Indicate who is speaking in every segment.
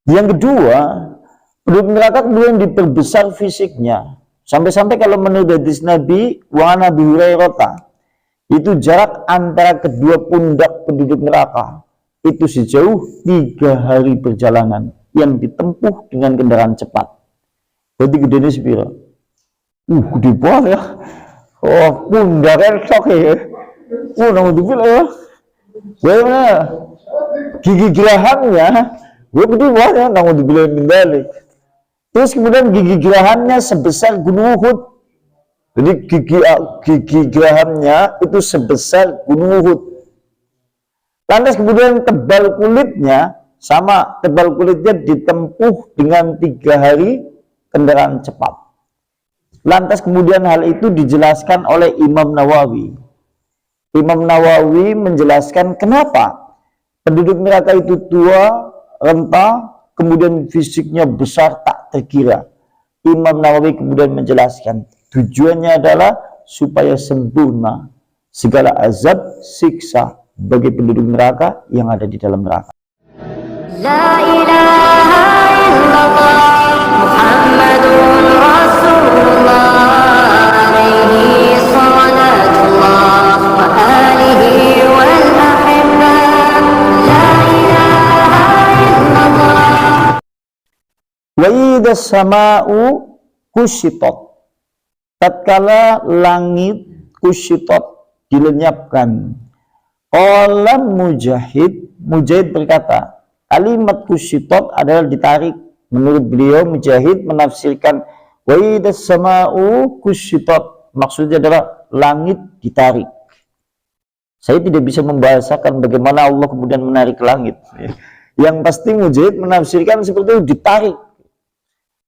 Speaker 1: Yang kedua, penduduk neraka kemudian diperbesar fisiknya. Sampai-sampai kalau menurut hadis Nabi wa Nabi Hurairah, itu jarak antara kedua pundak penduduk neraka itu sejauh 3 hari perjalanan yang ditempuh dengan kendaraan cepat. Berarti gedenya sepira? Gede banget ya. Oh, pundaknya sok ya. Naudzubillah ya. Bagaimana? Gigi gerahannya, gue gede banget ya. Naudzubillah min dzalik. Terus kemudian gigi gerahannya sebesar Gunung Uhud. Jadi gigi gerahannya itu sebesar Gunung Uhud. Lantas kemudian tebal kulitnya, sama tebal kulitnya ditempuh dengan 3 hari kendaraan cepat. Lantas kemudian hal itu dijelaskan oleh Imam Nawawi. Imam Nawawi menjelaskan kenapa penduduk neraka itu tua, renta, kemudian fisiknya besar tak terkira. Imam Nawawi kemudian menjelaskan tujuannya adalah supaya sempurna segala azab, siksa bagi penduduk neraka yang ada di dalam neraka. La ilaha illallah Muhammadun Rasulullah alaihi salatullah wa alihi wal ahibbah. La ilaha illallah. Wa idza sama'u kushitat, tatkala langit kushitat dilenyapkan. Qala Mujahid berkata, kalimat kushitat adalah ditarik. Menurut beliau Mujahid menafsirkan wa idza sama'u kushitat, maksudnya adalah langit ditarik. Saya tidak bisa membahasakan bagaimana Allah kemudian menarik langit. Yang pasti Mujahid menafsirkan seperti itu, ditarik.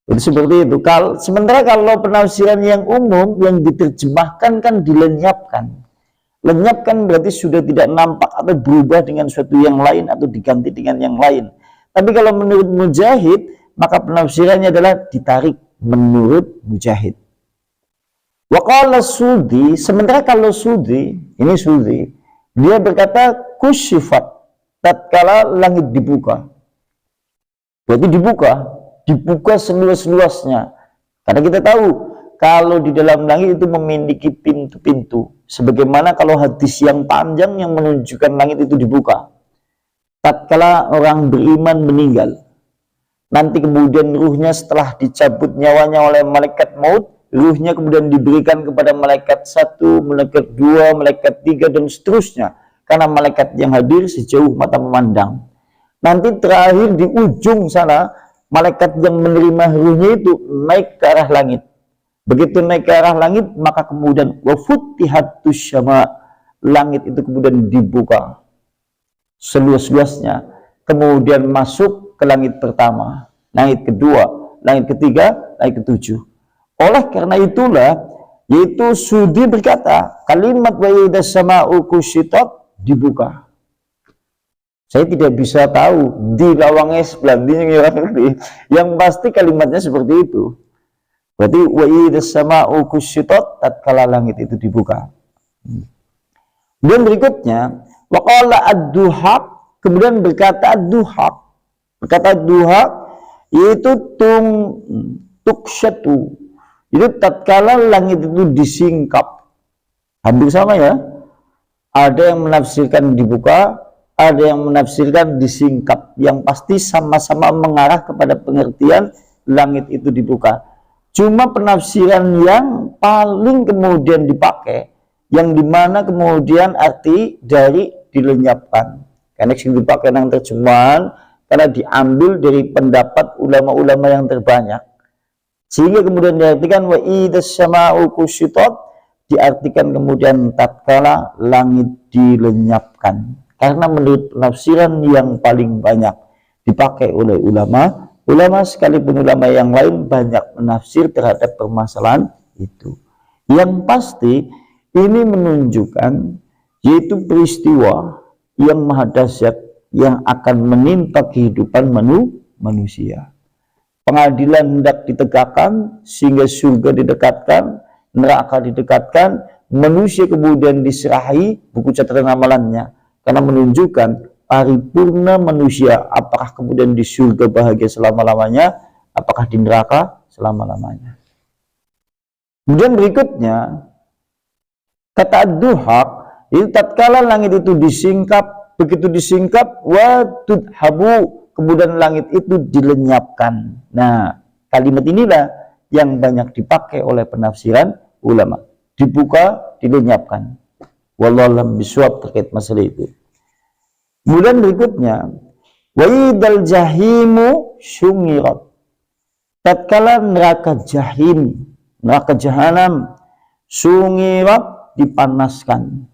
Speaker 1: Jadi seperti itu. Sementara kalau penafsiran yang umum yang diterjemahkan kan dilenyapkan. Lenyapkan berarti sudah tidak nampak atau berubah dengan suatu yang lain atau diganti dengan yang lain. Tapi kalau menurut Mujahid, maka penafsirannya adalah ditarik menurut Mujahid. Wa qala Sudi, sementara kalau Sudi, ini Sudi, dia berkata kusyifat, tatkala langit dibuka. Berarti dibuka seluas-luasnya. Karena kita tahu kalau di dalam langit itu memiliki pintu-pintu. Sebagaimana kalau hadis yang panjang yang menunjukkan langit itu dibuka. Tatkala orang beriman meninggal, nanti kemudian ruhnya setelah dicabut nyawanya oleh malaikat maut, ruhnya kemudian diberikan kepada malaikat 1, malaikat 2, malaikat 3 dan seterusnya. Karena malaikat yang hadir sejauh mata memandang. Nanti terakhir di ujung sana, malaikat yang menerima ruhnya itu naik ke arah langit. Begitu naik ke arah langit, maka kemudian wafutihatus syama, langit itu kemudian dibuka seluas-luasnya. Kemudian masuk ke langit pertama, langit kedua, langit ketiga, langit ketujuh. Oleh karena itulah, yaitu Sudi berkata, kalimat wa idza sama'u kushitat dibuka. Saya tidak bisa tahu di lawangnya sebelah ini, yang pasti kalimatnya seperti itu. Berarti wa idza sama'u kushitat, tatkala langit itu dibuka. Dan berikutnya wa qala ad-duhaq, kemudian berkata ad-duhaq. Berkata ad-duhaq yaitu tuksyatu. Itu tatkala langit itu disingkap. Hampir sama ya. Ada yang menafsirkan dibuka, ada yang menafsirkan disingkap. Yang pasti sama-sama mengarah kepada pengertian langit itu dibuka. Cuma penafsiran yang paling kemudian dipakai, yang dimana kemudian arti dari dilenyapkan. Karena yang dipakai yang terjemahan, karena diambil dari pendapat ulama-ulama yang terbanyak. Sehingga kemudian diartikan wa idza sama'u kushitat, diartikan kemudian tatkala langit dilenyapkan. Karena menurut penafsiran yang paling banyak dipakai oleh ulama sekalipun ulama yang lain banyak menafsir terhadap permasalahan itu. Yang pasti ini menunjukkan yaitu peristiwa yang maha dahsyat yang akan menimpa kehidupan manusia. Pengadilan hendak ditegakkan sehingga surga didekatkan, neraka didekatkan, manusia kemudian diserahi buku catatan amalannya. Karena menunjukkan paripurna manusia, apakah kemudian di surga bahagia selama-lamanya, apakah di neraka selama-lamanya. Kemudian berikutnya, kata ad-duhaq, itu tatkala langit itu disingkap, begitu disingkap, wa tudhabu, kemudian langit itu dilenyapkan. Nah, kalimat inilah yang banyak dipakai oleh penafsiran ulama. Dibuka, dilenyapkan. Wallahu a'lam bishawab terkait masalah itu. Kemudian berikutnya, wa idal jahimu syungirat. Tatkala neraka jahim, neraka jahanam, syungirat, dipanaskan.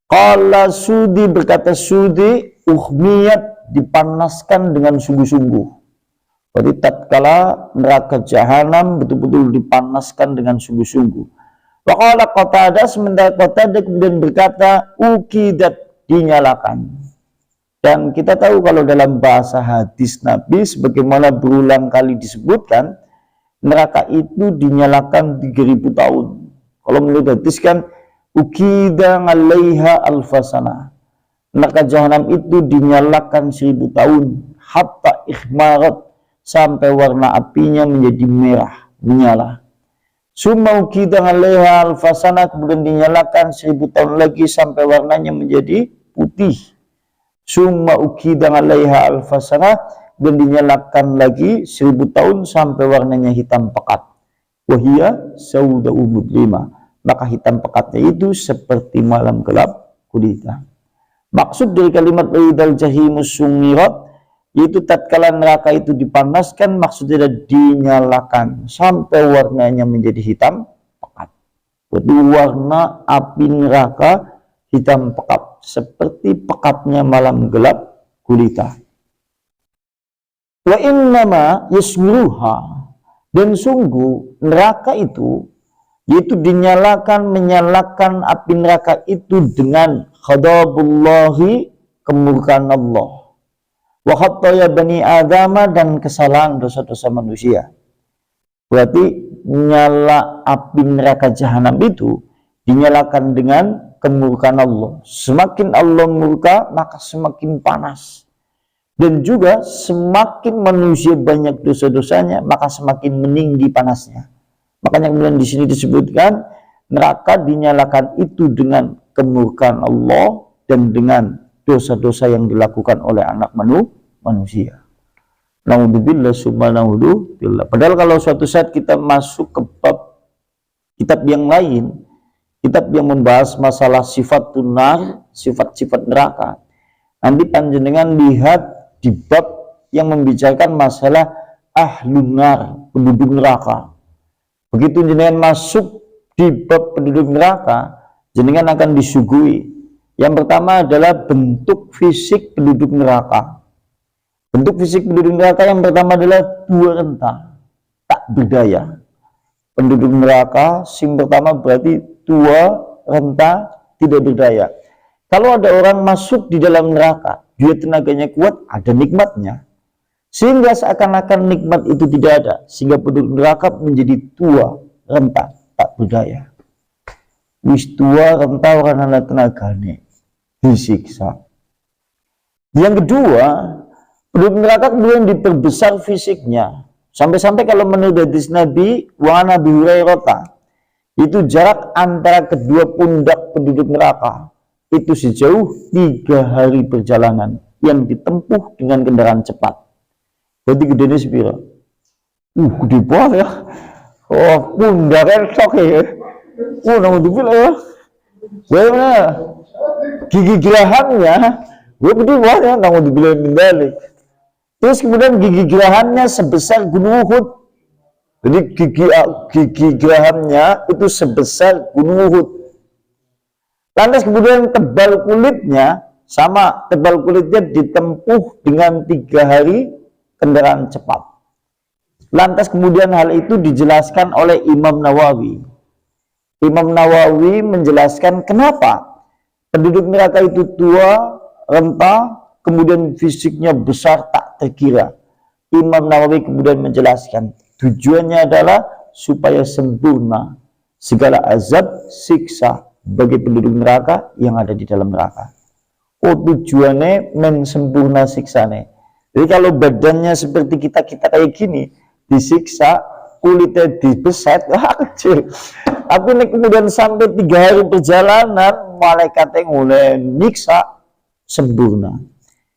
Speaker 1: Qala Sudi, berkata Sudi, uhmiyat, dipanaskan dengan sungguh-sungguh. Jadi tatkala neraka jahanam betul-betul dipanaskan dengan sungguh-sungguh. Wa qala Qatadah, sementara Qatadah kemudian berkata ukidat, dinyalakan. Dan kita tahu kalau dalam bahasa hadis Nabi sebagaimana berulang kali disebutkan, neraka itu dinyalakan 3000 tahun. Kalau menurut hadis kan ukida 'alaiha alfasana. Neraka jahanam itu dinyalakan 1000 tahun hatta ikhmarat, sampai warna apinya menjadi merah, menyala. Summa ukida 'alaiha alfasana, kemudian dinyalakan 1000 tahun lagi sampai warnanya menjadi putih. Summa ukida 'alaiha alfasana, dan dinyalakan lagi 1000 tahun sampai warnanya hitam pekat. Wahia sauda'u mudlima, maka hitam pekatnya itu seperti malam gelap gulita. Maksud dari kalimat idal jahimus sungirat, yaitu tatkala neraka itu dipanaskan, maksudnya dinyalakan sampai warnanya menjadi hitam pekat. Jadi warna api neraka hitam pekat, seperti pekatnya malam gelap gulita. Wa innama yasmiruha, dan sungguh neraka itu, yaitu menyalakan api neraka itu dengan khadabullahi, kemurkaan Allah, wa khataya bani adama, dan kesalahan dosa-dosa manusia. Berarti nyala api neraka jahanam itu dinyalakan dengan kemurkaan Allah. Semakin Allah murka, maka semakin panas. Dan juga semakin manusia banyak dosa-dosanya, maka semakin meninggi panasnya. Makanya kemudian di sini disebutkan neraka dinyalakan itu dengan kemurkaan Allah dan dengan dosa-dosa yang dilakukan oleh anak manusia. Naudzubillah summa naudzubillah. Padahal kalau suatu saat kita masuk ke bab kitab yang lain, kitab yang membahas masalah sifat tunar, sifat-sifat neraka, nanti panjenengan lihat di bab yang membicarakan masalah ahlun nar, penduduk neraka. Begitu jenengan masuk di bab penduduk neraka, jenengan akan disuguhi. Yang pertama adalah bentuk fisik penduduk neraka. Bentuk fisik penduduk neraka yang pertama adalah dua renta, tak berdaya. Penduduk neraka yang pertama berarti tua, renta, tidak berdaya. Kalau ada orang masuk di dalam neraka, dia tenaganya kuat, ada nikmatnya, sehingga seakan-akan nikmat itu tidak ada, sehingga penduduk neraka menjadi tua, renta, tak berdaya. Wis tua, renta, orang ada tenaganya disiksa. Yang kedua, penduduk neraka kemudian diperbesar fisiknya, sampai-sampai kalau menurut hadis Nabi wa Nabi Hurairah, itu jarak antara kedua pundak penduduk neraka itu sejauh 3 hari perjalanan yang ditempuh dengan kendaraan cepat. Jadi gedenya sepira? Gede banget ya. Oh, pundaknya sok ya. Naudzubillah ya. Bagaimana? Gigi gerahannya, gede banget ya. Naudzubillah min dzalik. Terus kemudian gigi gerahannya sebesar Gunung Uhud. Jadi gigi gerahannya itu sebesar Gunung Uhud. Lantas kemudian tebal kulitnya, sama tebal kulitnya ditempuh dengan 3 hari kendaraan cepat. Lantas kemudian hal itu dijelaskan oleh Imam Nawawi. Imam Nawawi menjelaskan kenapa penduduk neraka itu tua, renta, kemudian fisiknya besar tak terkira. Imam Nawawi kemudian menjelaskan tujuannya adalah supaya sempurna segala azab, siksa bagi penduduk neraka yang ada di dalam neraka. Oh, tujuannya men sempurna siksane. Jadi kalau badannya seperti kita kayak gini, disiksa, kulitnya dibeset, wah kecil. Aku nih kemudian sampai 3 hari perjalanan, malaikatnya mulai nyiksa sempurna.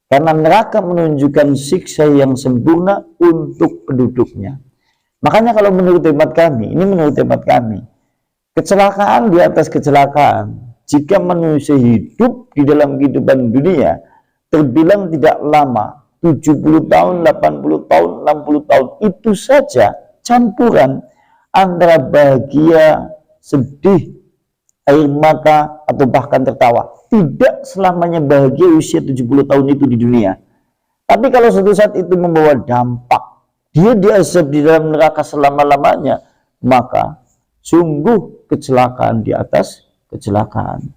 Speaker 1: Karena neraka menunjukkan siksa yang sempurna untuk penduduknya. Makanya kalau menurut hemat kami, ini menurut hemat kami, kecelakaan di atas kecelakaan, jika manusia hidup di dalam kehidupan dunia, terbilang tidak lama, 70 tahun, 80 tahun, 60 tahun, itu saja campuran antara bahagia, sedih, air mata, atau bahkan tertawa. Tidak selamanya bahagia usia 70 tahun itu di dunia. Tapi kalau suatu saat itu membawa dampak, dia diazab di dalam neraka selama-lamanya, maka sungguh kecelakaan di atas kecelakaan.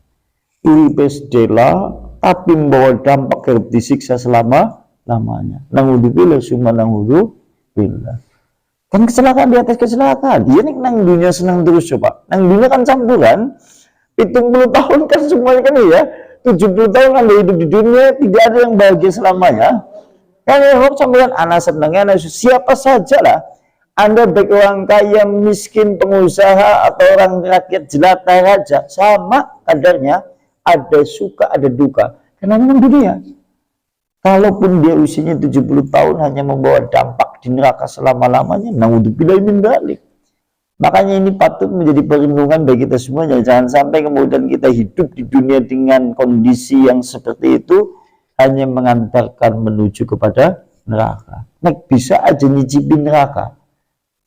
Speaker 1: Uripes dela, tapi membawa dampak kerap disiksa selama-lamanya. Nangudzubillah summa nangudzubillah. Kan kecelakaan di atas kecelakaan. Dia nih nang dunia senang terus coba. Nang dunia kan campuran. 70 tahun kan semuanya kan ya. 70 tahun Anda hidup di dunia, tidak ada yang bahagia selamanya. Kan ya, campuran anak senangnya, anak siapa sajalah. Anda baik orang kaya, miskin, pengusaha, atau orang rakyat jelata raja, sama kadarnya, ada suka, ada duka. Karena memang dunia. Kalaupun dia usianya 70 tahun hanya membawa dampak di neraka selama-lamanya, naudzubillah min dzalik. Makanya ini patut menjadi perlindungan bagi kita semuanya. Jangan sampai kemudian kita hidup di dunia dengan kondisi yang seperti itu, hanya mengantarkan menuju kepada neraka. Nah, bisa aja nyicipin neraka,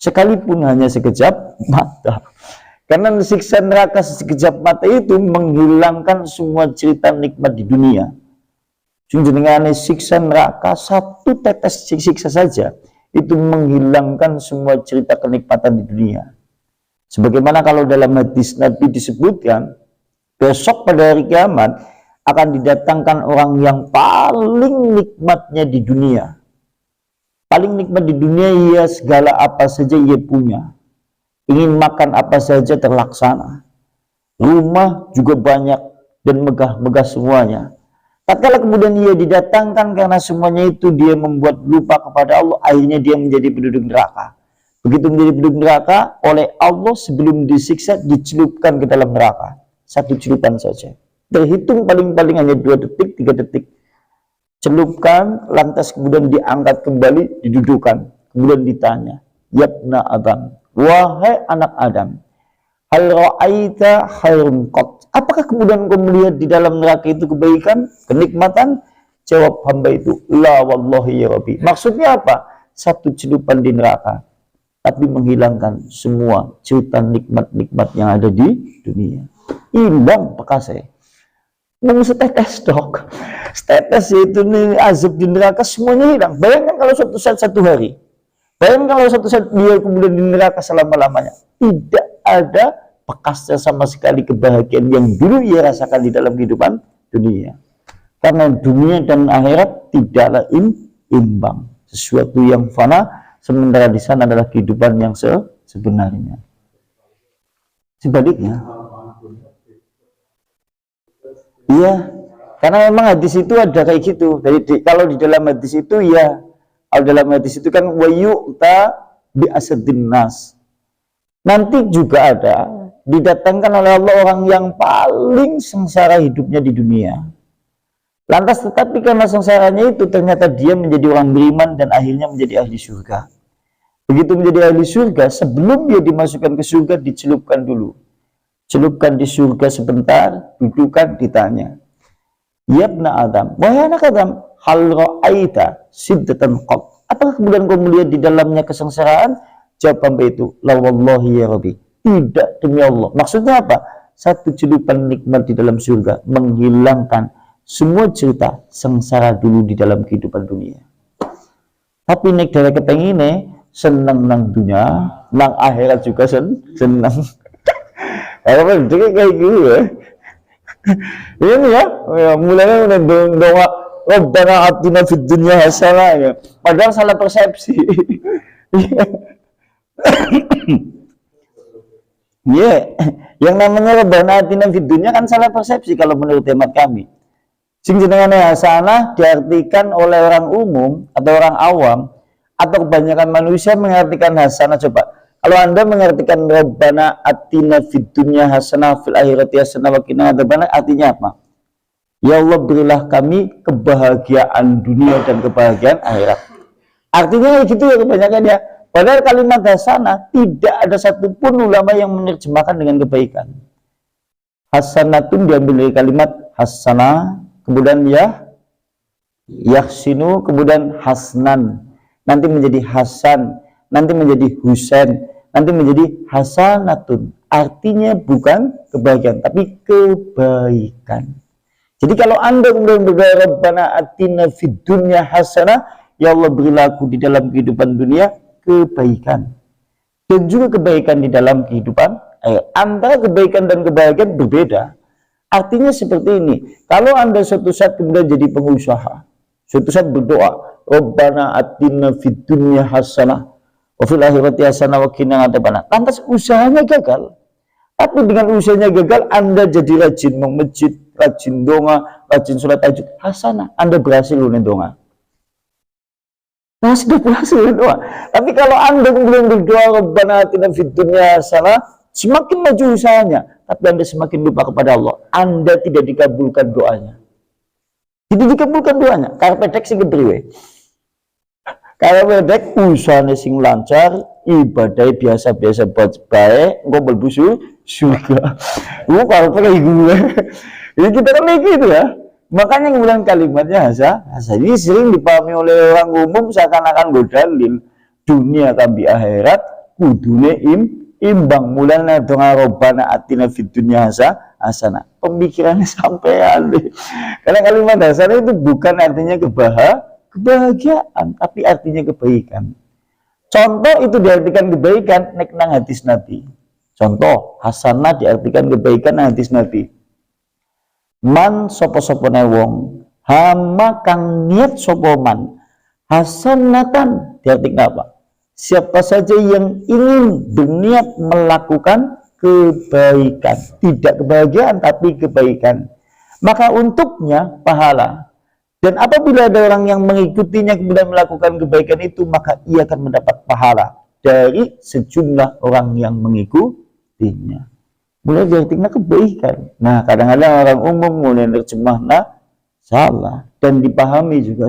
Speaker 1: sekalipun hanya sekejap mata. Karena siksa neraka sekejap mata itu menghilangkan semua cerita nikmat di dunia. Dengan siksa neraka, satu tetes siksa saja itu menghilangkan semua cerita kenikmatan di dunia. Sebagaimana kalau dalam hadis Nabi disebutkan, besok pada hari kiamat akan didatangkan orang yang paling nikmatnya di dunia. Paling nikmat di dunia, ia segala apa saja ia punya. Ingin makan apa saja terlaksana. Rumah juga banyak dan megah-megah semuanya. Tatkala kemudian ia didatangkan, karena semuanya itu dia membuat lupa kepada Allah, akhirnya dia menjadi penduduk neraka. Begitu menjadi penduduk neraka, oleh Allah sebelum disiksa dicelupkan ke dalam neraka. Satu celupan saja. Terhitung paling-paling hanya 2 detik, 3 detik. Celupkan, lantas kemudian diangkat kembali, didudukan. Kemudian ditanya, Yabna Adam, wahai anak Adam, hal ra'aita khairun qat. Apakah kemudian kau melihat di dalam neraka itu kebaikan, kenikmatan? Jawab hamba itu, la wallahi ya Rabbi. Maksudnya apa? Satu celupan di neraka, tapi menghilangkan semua cerita nikmat-nikmat yang ada di dunia. Hilang bekasnya. Mau setetes dok. Setetes itu nih azab di neraka semuanya hilang. Bayangkan kalau suatu saat satu hari. Bayangkan kalau suatu saat dia kemudian di neraka selama-lamanya. Tidak ada bekasnya sama sekali kebahagiaan yang dulu ia rasakan di dalam kehidupan dunia. Karena dunia dan akhirat tidaklah imbang. Sesuatu yang fana, sementara di sana adalah kehidupan yang sebenarnya. Sebaliknya, iya, karena memang hadis itu ada kayak gitu. Jadi kalau di dalam hadis itu ya, kalau dalam hadis itu kan wayu'ta bi asadin nas. Nanti juga ada didatangkan oleh Allah orang yang paling sengsara hidupnya di dunia. Lantas tetapi karena sengsaranya itu ternyata dia menjadi orang beriman dan akhirnya menjadi ahli surga. Begitu menjadi ahli surga, sebelum dia dimasukkan ke surga dicelupkan dulu. Celupkan di surga sebentar, dudukan, ditanya. Yabna Adam, wahai anak Adam, hal ra'aita siddatan qat. Apakah kemudian kau melihat di dalamnya kesengsaraan? Jawab hamba itu, la wallahi ya Rabbi. Tidak, demi Allah. Maksudnya apa? Satu celupan nikmat di dalam surga menghilangkan semua cerita sengsara dulu di dalam kehidupan dunia. Tapi nek dari kepengine seneng nang dunia, nang akhirat juga seneng. Apa jadi kayak gitu ya? Ini ya, mulanya udah doa Rabbana atina fid dunya hasanah ya. Padahal salah persepsi. Yeah. Yang namanya Rabbana atina fid dunya kan salah persepsi kalau menurut hemat kami. Sing jenengane hasanah diartikan oleh orang umum atau orang awam atau kebanyakan manusia mengartikan hasanah. Coba kalau Anda mengartikan Rabbana atina fid dunya hasanah fil akhirati hasanah wa qina adzabannar, artinya apa? Ya Allah, berilah kami kebahagiaan dunia dan kebahagiaan akhirat. Artinya gitu ya kebanyakan ya. Padahal kalimat hasanah tidak ada satupun ulama yang menerjemahkan dengan kebaikan. Hasanatun diambil dari kalimat hasanah, kemudian ya yahsinu, kemudian hasnan, nanti menjadi hasan, nanti menjadi husain, nanti menjadi hasanatun. Artinya bukan kebahagiaan tapi kebaikan. Jadi kalau Anda kemudian berdoa Rabbana atina fid dunya hasanah, ya Allah berilah aku di dalam kehidupan dunia kebaikan dan juga kebaikan di dalam kehidupan antara kebaikan dan kebahagiaan berbeda. Artinya seperti ini, kalau Anda suatu saat kemudian jadi pengusaha, suatu saat berdoa Rabbana atina fid dunya hasanah wa fil akhirati hasanah wa qina adzabannar, lantas usahanya gagal. Tapi dengan usahanya gagal, Anda jadi rajin masjid, rajin donga, rajin sholat tahajud, hasanah, Anda berhasil lunin donga. Nah, sudah berhasil doa. Tapi kalau Anda kemudian berdoa Rabbana atina fid dunya hasanah, semakin maju usahanya, tapi Anda semakin lupa kepada Allah. Anda tidak dikabulkan doanya. Tidak dikabulkan doanya. Karena pedek sing kepriwe. Kalau pedek usahanya sing lancar, ibadah biasa-biasa baik, engko mlebu surga. Kalau pakai gue. Jadi kita kan kayak gitu ya. Makanya kemudian kalimatnya hasanah ini sering dipahami oleh orang umum seakan-akan godalil dunia tambi akhirat kudune imbang mulanya dengan Rabbana atina fid dunya hasanah. Pemikirannya sampean deh. Karena kalimat hasanah itu bukan artinya kebahagiaan, tapi artinya kebaikan. Contoh itu diartikan kebaikan nek nang hadis Nabi. Contoh hasanah diartikan kebaikan nang hadis Nabi. Man sopo-sopone wong hama kang niat sopo man hasanatan, diartikan apa? Siapa saja yang ingin berniat melakukan kebaikan, tidak kebahagiaan tapi kebaikan, maka untuknya pahala. Dan apabila ada orang yang mengikutinya kemudian melakukan kebaikan itu, maka ia akan mendapat pahala dari sejumlah orang yang mengikutinya. Mulai diartikan kebaikan. Nah, kadang-kadang orang umum mulai nerjemahna salah dan dipahami juga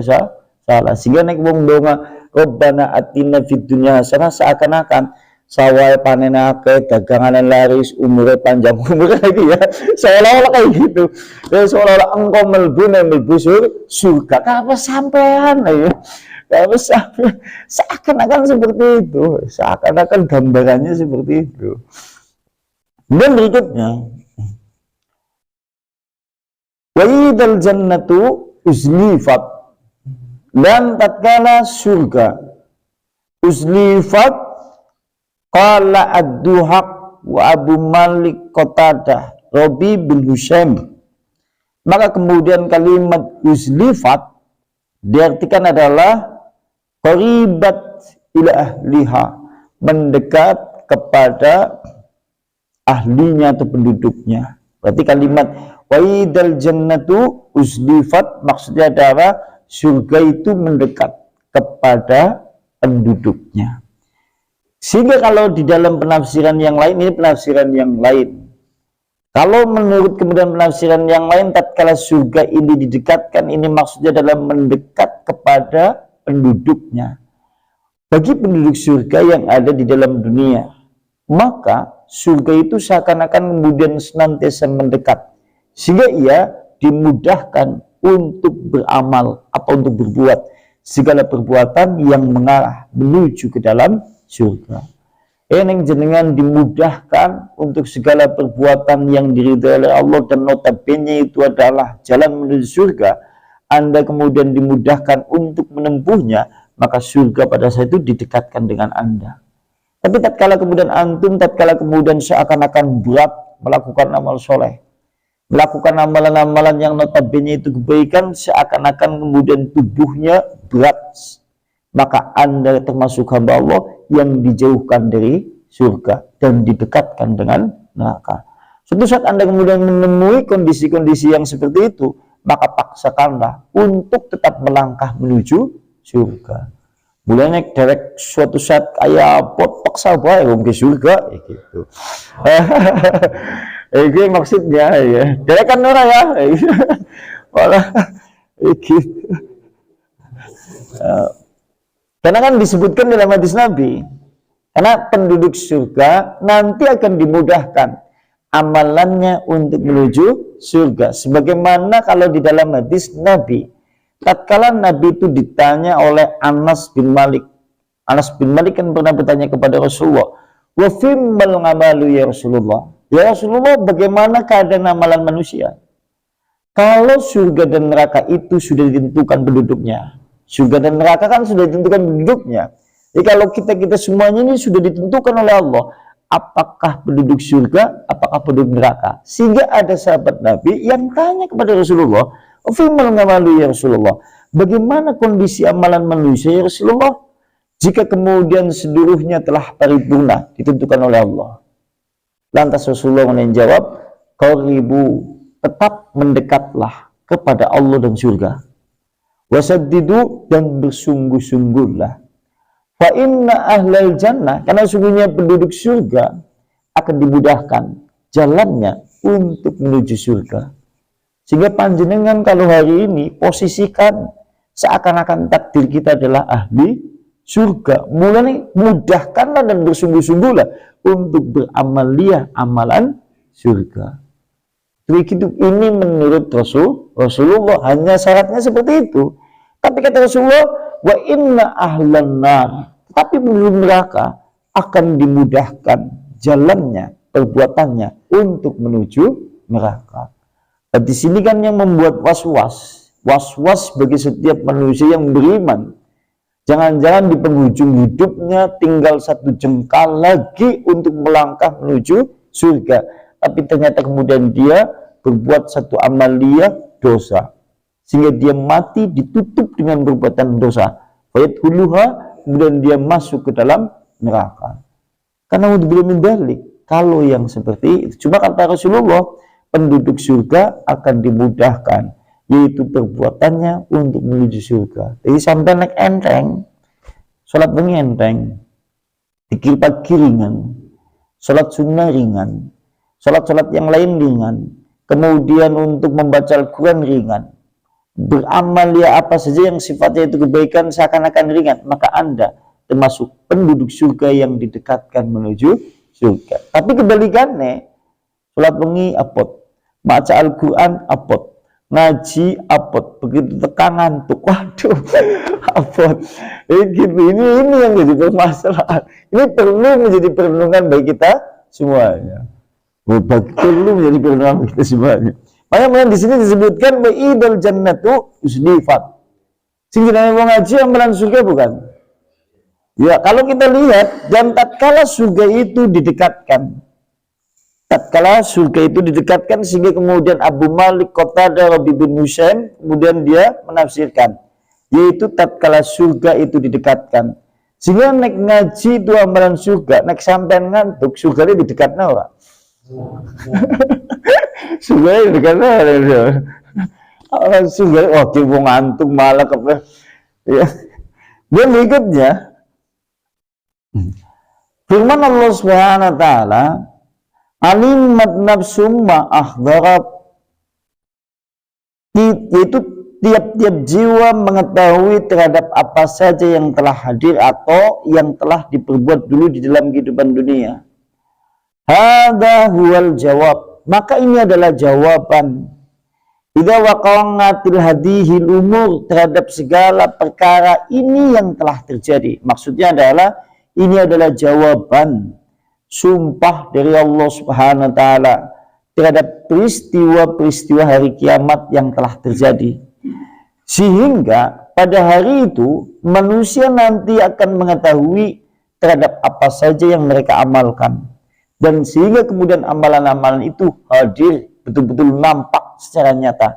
Speaker 1: salah. Sehingga nek wong donga Rabbana atina fid dunya hasanah seakan-akan sawah panen akeh, dagangan laris, umure panjang umur lagi ya. Seolah-olah kayak gitu. Ya, seolah-olah engkau melbu surga. Apa sampean ya? Apa sampean? Seakan-akan seperti itu. Seakan-akan gambarannya seperti itu. Dan berikutnya, wa idal jannatu uzlifat, dan tatkala surga uzlifat, qala ad-Duhaq wa Abu Malik Qatadah Rabi bin Husaim, maka kemudian kalimat uzlifat diartikan adalah qaribat ila ahliha, mendekat kepada ahlinya atau penduduknya. Berarti kalimat waidal jannatu uzlifat maksudnya adalah surga itu mendekat kepada penduduknya. Sehingga kalau di dalam penafsiran yang lain, ini penafsiran yang lain. Kalau menurut kemudian penafsiran yang lain, tatkala surga ini didekatkan, ini maksudnya adalah mendekat kepada penduduknya. Bagi penduduk surga yang ada di dalam dunia, maka surga itu seakan-akan kemudian senantiasa mendekat, sehingga ia dimudahkan untuk beramal atau untuk berbuat segala perbuatan yang mengarah menuju ke dalam surga. Yang jenengan dimudahkan untuk segala perbuatan yang diridhai oleh Allah dan notabene itu adalah jalan menuju surga. Anda kemudian dimudahkan untuk menempuhnya, maka surga pada saat itu didekatkan dengan Anda. Tapi tatkala kemudian antum, tatkala kemudian seakan-akan berat melakukan amal soleh, melakukan amalan-amalan yang notabene itu kebaikan, seakan-akan kemudian tubuhnya berat, maka Anda termasuk hamba Allah yang dijauhkan dari surga dan didekatkan dengan neraka. Suatu saat Anda kemudian menemui kondisi-kondisi yang seperti itu, maka paksakanlah untuk tetap melangkah menuju surga. Mulanya derek suatu saat kayak pot paksa bae ke surga gitu. Itu maksudnya ya. Derek kan ora ya. Ora gitu. Karena kan disebutkan dalam hadis Nabi, karena penduduk surga nanti akan dimudahkan amalannya untuk menuju surga. Sebagaimana kalau di dalam hadis Nabi, tatkala Nabi itu ditanya oleh Anas bin Malik. Anas bin Malik kan pernah bertanya kepada Rasulullah, "Wa fimmal ngamalu ya Rasulullah?" Ya Rasulullah, bagaimana keadaan amalan manusia? Kalau surga dan neraka itu sudah ditentukan penduduknya. Surga dan neraka kan sudah ditentukan penduduknya. Jadi kalau kita semuanya ini sudah ditentukan oleh Allah, apakah penduduk surga, apakah penduduk neraka. Sehingga ada sahabat Nabi yang tanya kepada Rasulullah, "Fimmal ngamalu ya Rasulullah?" Bagaimana kondisi amalan manusia ya Rasulullah? Jika kemudian seluruhnya telah paripurna, ditentukan oleh Allah. Lantas Rasulullah menjawab, "Qaribu, tetap mendekatlah kepada Allah dan surga. Wasaddidu, dan bersungguh-sungguhlah. Fa inna ahlal jannah, karena sungguhnya penduduk surga akan dimudahkan jalannya untuk menuju surga." Sehingga panjenengan kalau hari ini posisikan seakan-akan takdir kita adalah ahli surga. Mulai mudahkanlah dan bersungguh-sungguhlah untuk beramaliyah amalan surga. Begitu ini menurut Rasulullah, hanya syaratnya seperti itu. Tapi kata Rasulullah, wa inna ahlan nar, tapi penduduk neraka akan dimudahkan jalannya, perbuatannya untuk menuju neraka. Dan di sini kan yang membuat was-was bagi setiap manusia yang beriman. Jangan-jangan di penghujung hidupnya tinggal satu jengkal lagi untuk melangkah menuju surga. Tapi ternyata kemudian dia berbuat satu amaliyah dosa. Sehingga dia mati ditutup dengan perbuatan dosa. Fayadkhuluha, kemudian dia masuk ke dalam neraka. Karena untuk mendalik, kalau yang seperti itu, cuma kata Rasulullah, penduduk surga akan dimudahkan, yaitu perbuatannya untuk menuju surga. Jadi sampai naik enteng, sholat bengi enteng, zikir pagi ringan, sholat sunnah ringan, sholat yang lain ringan, kemudian untuk membaca Al-Quran ringan, beramal ya apa saja yang sifatnya itu kebaikan seakan-akan ringan, maka Anda termasuk penduduk surga yang didekatkan menuju surga. Tapi kebalikannya, sholat bengi apot, baca Al-Quran apot, ngaji apot, begitu tekan ngantuk, waduh, apot. Ini yang jadi permasalahan. Ini perlu menjadi perenungan bagi kita semuanya. Perlu menjadi perenungan bagi kita semuanya. Makanya di sini disebutkan ba'idal jannatu usdifat. Sing jenenge wong ngaji amalan surga bukan? Ya, kalau kita lihat, dan tatkala surga itu didekatkan, sehingga kemudian Abu Malik Qatadah Rabi bin Husain kemudian dia menafsirkan, yaitu tatkala surga itu didekatkan, sehingga naik ngaji itu amalan surga, naik sampean ngantuk, surga ini didekatkan ora? Surga ini didekatkan ora? Surga, wah kibu ngantuk malah kepe. Ya. Dia berikutnya, firman Allah Subhanahu wa taala, alimat nafsum ma ahdarat, yaitu tiap-tiap jiwa mengetahui terhadap apa saja yang telah hadir atau yang telah diperbuat dulu di dalam kehidupan dunia. Hadza huwal jawab, maka ini adalah jawaban. Idza waqa'atil hadihil umur, terhadap segala perkara ini yang telah terjadi. Maksudnya adalah ini adalah jawaban sumpah dari Allah Subhanahu wa taala terhadap peristiwa-peristiwa hari kiamat yang telah terjadi. Sehingga pada hari itu manusia nanti akan mengetahui terhadap apa saja yang mereka amalkan. Dan sehingga kemudian amalan-amalan itu hadir, betul-betul nampak secara nyata.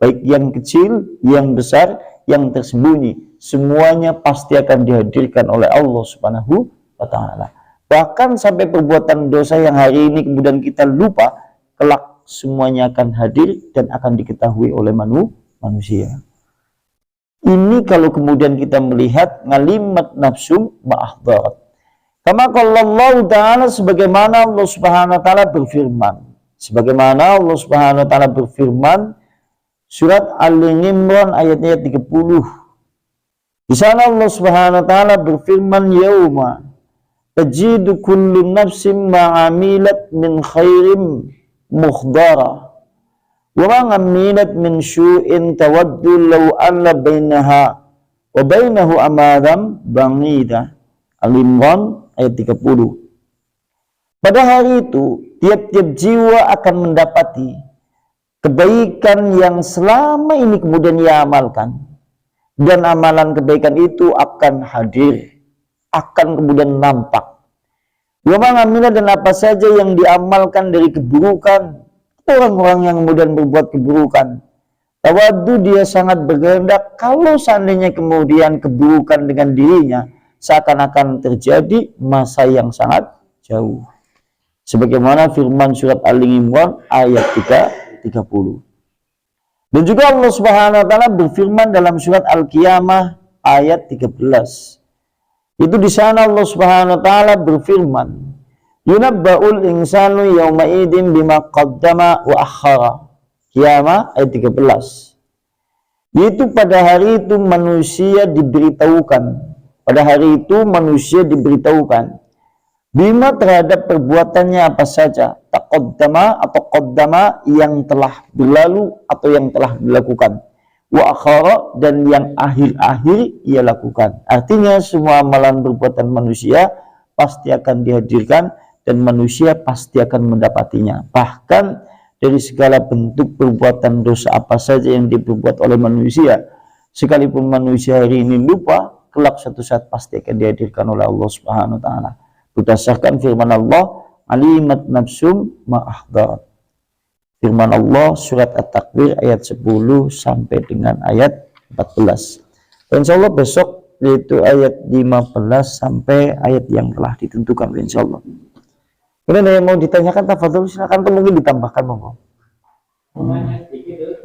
Speaker 1: Baik yang kecil, yang besar, yang tersembunyi, semuanya pasti akan dihadirkan oleh Allah Subhanahu wa taala. Bahkan sampai perbuatan dosa yang hari ini kemudian kita lupa, kelak semuanya akan hadir dan akan diketahui oleh manusia. Ini kalau kemudian kita melihat ngalimat nafsu ma'ahdarat. Kama qala Allah Ta'ala, sebagaimana Allah Subhanahu wa taala berfirman. Sebagaimana Allah Subhanahu wa taala berfirman surat Al-Imran ayatnya 30. Di sana Allah Subhanahu wa taala berfirman, yauma tajidu kullu nafsin ma 'amilat min khairin mukhdara wa ma 'amilat min syu'in tawaddu law anna bainaha wa bainahu amadan ba'ida. Al-Imran ayat 30. Pada hari itu tiap-tiap jiwa akan mendapati kebaikan yang selama ini kemudian ia amalkan, dan amalan kebaikan itu akan hadir, akan kemudian nampak. Wamangamilah, dan apa saja yang diamalkan dari keburukan, orang-orang yang kemudian berbuat keburukan, tawaddu, dia sangat berkehendak kalau seandainya kemudian keburukan dengan dirinya seakan-akan terjadi masa yang sangat jauh. Sebagaimana firman surat Al-Imran ayat 30. Dan juga Allah Subhanahu wa taala berfirman dalam surat Al-Qiyamah ayat 13. Itu di sana Allah Subhanahu wa taala berfirman, yunabba'ul insanu yawma idin bima qaddama wa akhara. Qiyamah ayat 13. Yaitu pada hari itu manusia diberitahukan. Pada hari itu manusia diberitahukan bima, terhadap perbuatannya apa saja, taqaddama atau qaddama, yang telah berlalu atau yang telah dilakukan, wa akhara, dan yang akhir-akhir ia lakukan. Artinya semua amalan perbuatan manusia pasti akan dihadirkan dan manusia pasti akan mendapatinya. Bahkan dari segala bentuk perbuatan dosa apa saja yang diperbuat oleh manusia, sekalipun manusia hari ini lupa, kelak suatu saat pasti akan dihadirkan oleh Allah Subhanahu wa taala. Berdasarkan firman Allah, alimat nafsum ma'ahdarat. Firman Allah surat At-Takwir ayat 10 sampai dengan ayat 14. Insya Allah besok yaitu ayat 15 sampai ayat yang telah ditentukan, insya Allah. Kemudian ada yang mau ditanyakan, tafadhol silakan, atau mungkin ditambahkan, monggo.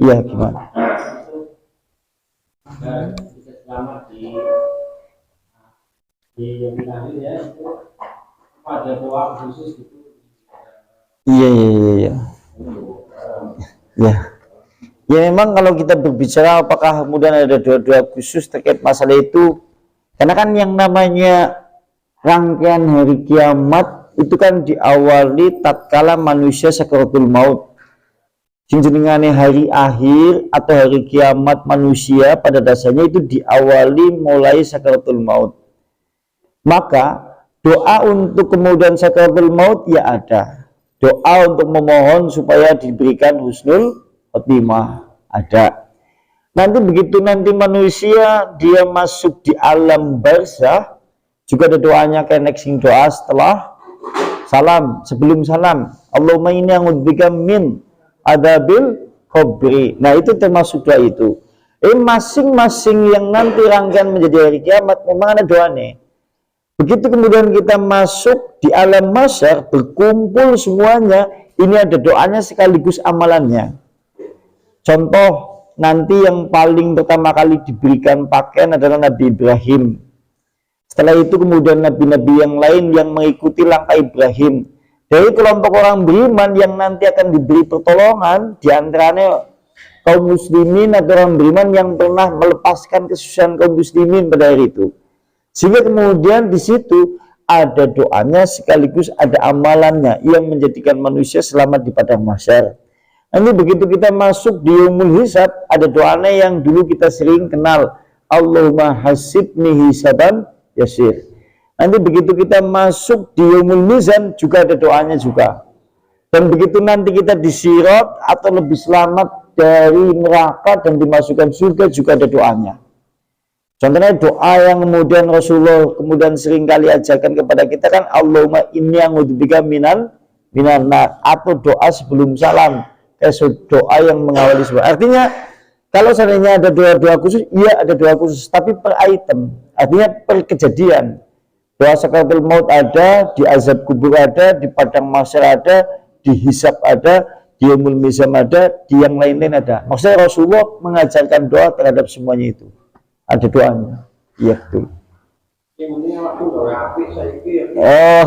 Speaker 1: Iya, gimana?
Speaker 2: Bisa selamat di yang lahir ya, itu ada doa khusus gitu.
Speaker 1: Iya. Ya. Ya memang kalau kita berbicara apakah kemudian ada doa-doa khusus terkait masalah itu, karena kan yang namanya rangkaian hari kiamat itu kan diawali tatkala manusia sakaratul maut. Jenengane hari akhir atau hari kiamat manusia pada dasarnya itu diawali mulai sakaratul maut. Maka doa untuk kemudian sakaratul maut ya ada. Doa untuk memohon supaya diberikan husnul khotimah ada. Nanti begitu nanti manusia dia masuk di alam barzah juga ada doanya, kayak sing doa setelah salam, sebelum salam. Allahumma inni a'udzubika min adabil qabri. Nah, itu termasuk doa itu. Masing-masing yang nanti rangkaian menjadi hari kiamat memang ada doanya. Begitu kemudian kita masuk di alam mahsyar, berkumpul semuanya, ini ada doanya sekaligus amalannya. Contoh, nanti yang paling pertama kali diberikan pakaian adalah Nabi Ibrahim. Setelah itu kemudian nabi-nabi yang lain yang mengikuti langkah Ibrahim. Dari kelompok orang beriman yang nanti akan diberi pertolongan, diantaranya kaum muslimin atau orang beriman yang pernah melepaskan kesusahan kaum muslimin pada hari itu. Sehingga kemudian di situ ada doanya sekaligus ada amalannya yang menjadikan manusia selamat di padang mahsyar. Nanti begitu kita masuk di yaumul hisab, ada doanya yang dulu kita sering kenal, Allahumma hasibni hisaban yasir. Nanti begitu kita masuk di yaumul mizan juga ada doanya juga. Dan begitu nanti kita disirat atau lebih selamat dari neraka dan dimasukkan surga juga ada doanya. Contohnya doa yang kemudian Rasulullah kemudian sering kali ajarkan kepada kita kan, Allahumma inni a'udzubika minan nar, atau doa sebelum salam, doa yang mengawali sebuah. Artinya kalau seandainya ada doa-doa khusus, iya ada doa khusus, tapi per item, artinya per kejadian. Doa sakaratul maut ada, di azab kubur ada, di padang mahsyar ada, di hisab ada, di Ummul Mizam ada, di yang lain-lain ada. Maksudnya Rasulullah mengajarkan doa terhadap semuanya itu. Ada doanya. Iya betul.
Speaker 2: Yang penting aku gawe apik saiki ya.
Speaker 1: Oh,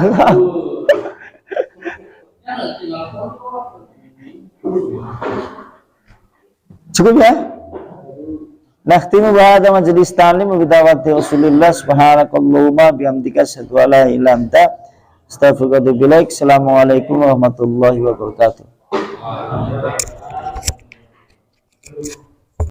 Speaker 1: cukup ya? Nakhtimu ba'da majlis ta'lim wa bidawati Rasulillah subhanakallahumma bihamdika asyhadu an la ilaha illa anta astaghfiruka wa atubu ilaik. Assalamualaikum warahmatullahi wabarakatuh.